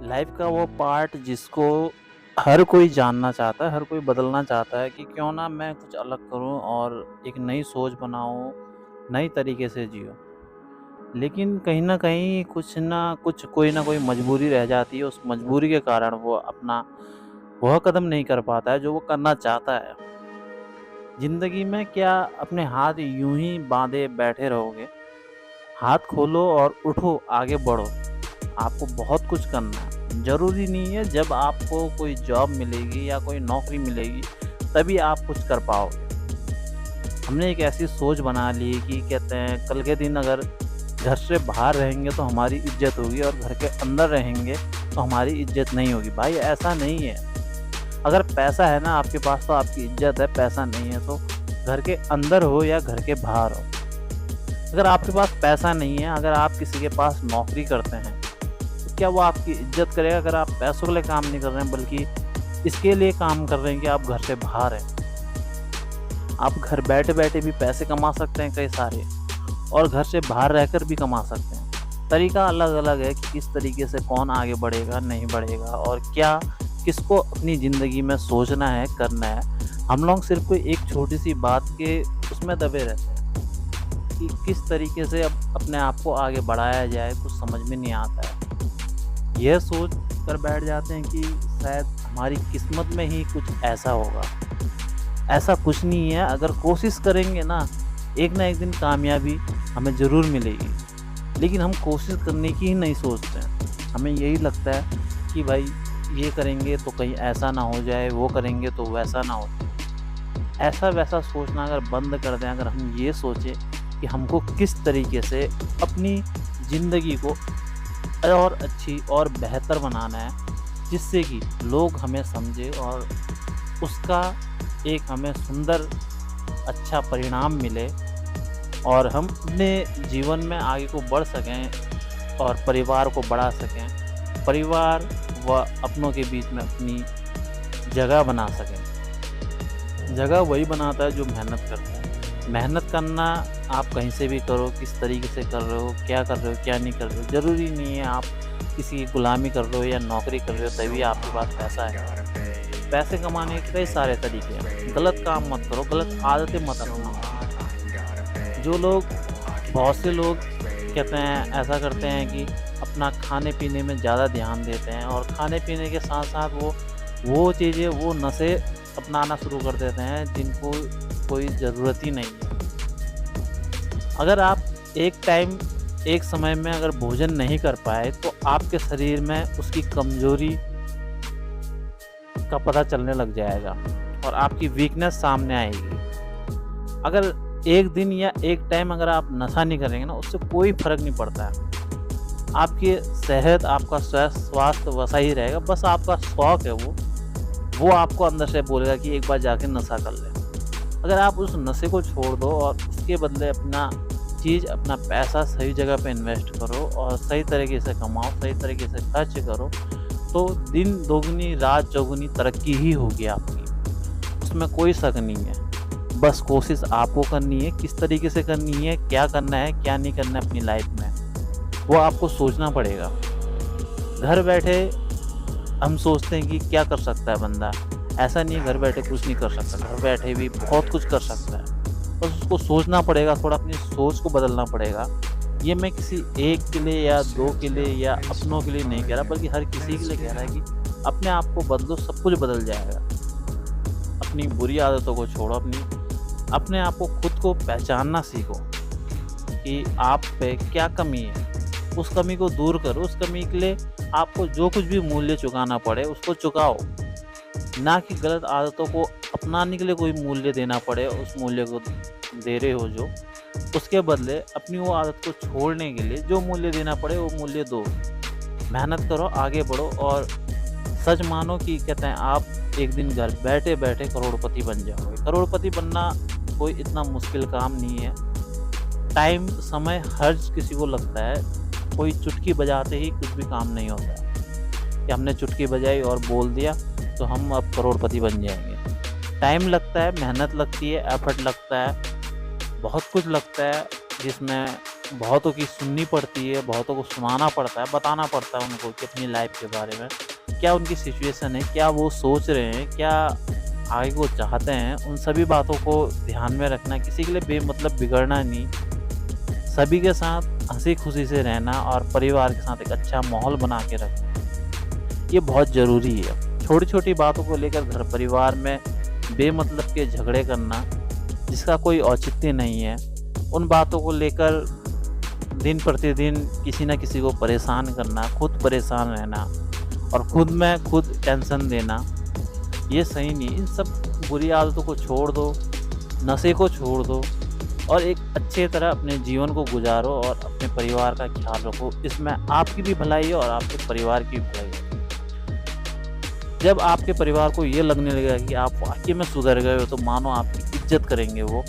Life का वो part जिसको हर कोई जानना चाहता है, हर कोई बदलना चाहता है कि क्यों ना मैं कुछ अलग करूं और एक नई सोच बनाऊं, नई तरीके से जियो। लेकिन कहीं न कहीं कुछ ना कुछ कोई ना कोई मजबूरी रह जाती है, उस मजबूरी के कारण वो अपना वह कदम नहीं कर पाता है जो वो करना चाहता है। ज़िंदगी में क्या अपने हाथ यूँ ही बाँधे बैठे रहोगे? हाथ खोलो और उठो, आगे बढ़ो। आपको बहुत कुछ करना है। ज़रूरी नहीं है जब आपको कोई जॉब मिलेगी या कोई नौकरी मिलेगी तभी आप कुछ कर पाओगे। हमने एक ऐसी सोच बना ली कि कहते हैं कल के दिन अगर घर से बाहर रहेंगे तो हमारी इज़्ज़त होगी और घर के अंदर रहेंगे तो हमारी इज़्ज़त नहीं होगी। भाई ऐसा नहीं है। अगर पैसा है ना आपके पास तो आपकी इज़्ज़त है, पैसा नहीं है तो घर के अंदर हो या घर के बाहर हो। अगर आपके पास पैसा नहीं है, अगर आप किसी के पास नौकरी करते हैं तो क्या वो आपकी इज़्ज़त करेगा? अगर आप पैसों के लिए काम नहीं कर रहे हैं बल्कि इसके लिए काम कर रहे हैं कि आप घर से बाहर हैं। आप घर बैठे-बैठे भी पैसे कमा सकते हैं कई सारे और घर से बाहर रहकर भी कमा सकते हैं। तरीका अलग-अलग है कि किस तरीके से कौन आगे बढ़ेगा, नहीं बढ़ेगा और क्या किसको अपनी ज़िंदगी में सोचना है, करना है। हम लोग सिर्फ़ कोई एक छोटी-सी बात के उसमें दबे रहते हैं कि किस तरीके से अब अपने आप को आगे बढ़ाया जाए, कुछ समझ में नहीं आता है। यह सोच कर बैठ जाते हैं कि शायद हमारी किस्मत में ही कुछ ऐसा होगा। ऐसा कुछ नहीं है, अगर कोशिश करेंगे ना एक दिन कामयाबी हमें ज़रूर मिलेगी। लेकिन हम कोशिश करने की ही नहीं सोचते हैं। हमें यही लगता है कि भाई ये करेंगे तो कहीं ऐसा ना हो जाए, वो करेंगे तो वैसा ना हो जाए। ऐसा-वैसा सोचना अगर बंद कर दें, अगर हम ये सोचें कि हमको किस तरीके से अपनी ज़िंदगी को और अच्छी और बेहतर बनाना है, जिससे कि लोग हमें समझें और उसका एक हमें सुंदर अच्छा परिणाम मिले और हम अपने जीवन में आगे को बढ़ सकें और परिवार को बढ़ा सकें। परिवार व अपनों के बीच में अपनी जगह बना सकें। जगह वही बनाता है जो मेहनत करता है। मेहनत करना आप कहीं से भी करो, किस तरीके से कर रहे हो, क्या कर रहे हो, क्या नहीं कर रहे हो। ज़रूरी नहीं है आप किसी की गुलामी कर रहे हो या नौकरी कर रहे हो तभी आपके पास पैसा है। पैसे कमाने के कई सारे तरीके हैं। गलत काम मत करो, गलत आदतें मत अपनाओ। जो लोग बहुत से लोग कहते हैं ऐसा करते हैं कि अपना खाने-पीने में ज़्यादा ध्यान देते हैं और खाने-पीने के साथ-साथ वो चीज़ें, वो नशे अपनाना शुरू कर देते हैं जिनको कोई ज़रूरत ही नहीं है। अगर आप एक समय में अगर भोजन नहीं कर पाए तो आपके शरीर में उसकी कमज़ोरी का पता चलने लग जाएगा और आपकी वीकनेस सामने आएगी। अगर एक दिन या एक टाइम अगर आप नशा नहीं करेंगे ना, उससे कोई फ़र्क नहीं पड़ता है। आपकी सेहत, आपका स्वास्थ्य वैसा ही रहेगा, बस आपका शौक है वो आपको अंदर से बोलेगा कि एक बार जाके नशा कर ले। अगर आप उस नशे को छोड़ दो और उसके बदले अपना पैसा सही जगह पे इन्वेस्ट करो और सही तरीके से कमाओ, सही तरीके से खर्च करो, तो दिन दोगुनी रात चौगुनी तरक्की ही होगी आपकी। उसमें कोई शक नहीं है। बस कोशिश आपको करनी है, किस तरीके से करनी है, क्या करना है, क्या नहीं करना है अपनी लाइफ में, वो आपको सोचना पड़ेगा। घर बैठे हम सोचते हैं कि क्या कर सकता है बंदा, ऐसा नहीं है घर बैठे कुछ नहीं कर सकता, घर बैठे भी बहुत कुछ कर सकता है। बस उसको सोचना पड़ेगा, थोड़ा अपनी सोच को बदलना पड़ेगा। ये मैं किसी एक के लिए या दो के लिए या अपनों के लिए नहीं कह रहा, बल्कि हर किसी के लिए कह रहा है कि अपने आप को बदलो, सब कुछ बदल जाएगा। अपनी बुरी आदतों को छोड़ो, अपने आप को खुद को पहचानना सीखो कि आप पे क्या कमी है, उस कमी को दूर करो। उस कमी के लिए आपको जो कुछ भी मूल्य चुकाना पड़े उसको चुकाओ, ना कि गलत आदतों को अपनाने के लिए कोई मूल्य देना पड़े। उस मूल्य को दे रहे हो जो, उसके बदले अपनी वो आदत को छोड़ने के लिए जो मूल्य देना पड़े वो मूल्य दो। मेहनत करो, आगे बढ़ो और सच मानो कि कहते हैं आप एक दिन घर बैठे-बैठे करोड़पति बन जाओगे। करोड़पति बनना कोई इतना मुश्किल काम नहीं है। टाइम, समय हर किसी को लगता है। कोई चुटकी बजाते ही कुछ भी काम नहीं होता है कि हमने चुटकी बजाई और बोल दिया तो हम अब करोड़पति बन जाएंगे। टाइम लगता है, मेहनत लगती है, एफर्ट लगता है, बहुत कुछ लगता है जिसमें बहुतों की सुननी पड़ती है, बहुतों को सुनाना पड़ता है, बताना पड़ता है उनको कि अपनी लाइफ़ के बारे में, क्या उनकी सिचुएशन है, क्या वो सोच रहे हैं, क्या आगे वो चाहते हैं, उन सभी बातों को ध्यान में रखना, किसी के लिए बेमतलब बिगड़ना नहीं, सभी के साथ हँसी-खुशी से रहना और परिवार के साथ एक अच्छा माहौल बना के रखना, ये बहुत ज़रूरी है। छोटी-छोटी बातों को लेकर घर परिवार में बेमतलब के झगड़े करना, जिसका कोई औचित्य नहीं है, उन बातों को लेकर दिन प्रतिदिन किसी न किसी को परेशान करना, खुद परेशान रहना और खुद में खुद टेंशन देना, ये सही नहीं। इन सब बुरी आदतों को छोड़ दो, नशे को छोड़ दो और एक अच्छे तरह अपने जीवन को गुजारो और अपने परिवार का ख्याल रखो। इसमें आपकी भी भलाई है और आपके परिवार की भी भलाई है। जब आपके परिवार को ये लगने लगेगा कि आप वाक़ई में सुधर गए हो, तो मानो आपकी इज़्ज़त करेंगे वो।